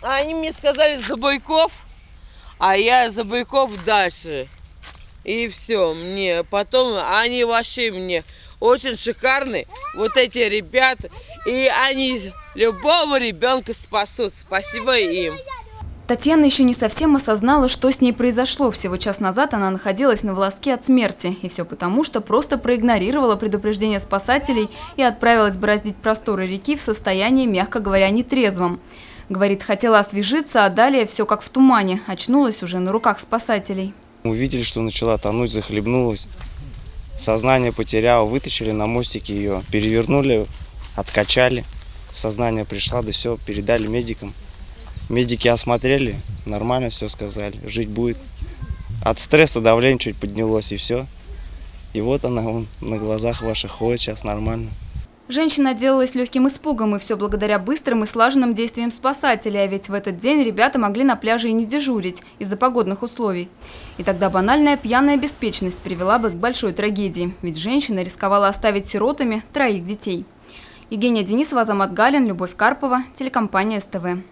Они мне сказали за Буйков, а я за Буйков дальше. И все, мне потом они вообще мне очень шикарны, вот эти ребята, и они любого ребенка спасут. Спасибо им. Татьяна еще не совсем осознала, что с ней произошло. Всего час назад она находилась на волоске от смерти. И все потому, что просто проигнорировала предупреждение спасателей и отправилась бороздить просторы реки в состоянии, мягко говоря, нетрезвом. Говорит, хотела освежиться, а далее все как в тумане. Очнулась уже на руках спасателей. Увидели, что начала тонуть, захлебнулась. Сознание потеряла, вытащили на мостике ее, перевернули, откачали. В сознание пришла, да все, передали медикам. Медики осмотрели, нормально все сказали, жить будет. От стресса давление чуть поднялось и все. И вот она вон, на глазах ваших ходит, сейчас нормально. Женщина отделалась легким испугом, и все благодаря быстрым и слаженным действиям спасателей. А ведь в этот день ребята могли на пляже и не дежурить из-за погодных условий. И тогда банальная пьяная беспечность привела бы к большой трагедии. Ведь женщина рисковала оставить сиротами 3 детей. Евгения Денисова, Азамат Галин, Любовь Карпова, телекомпания СТВ.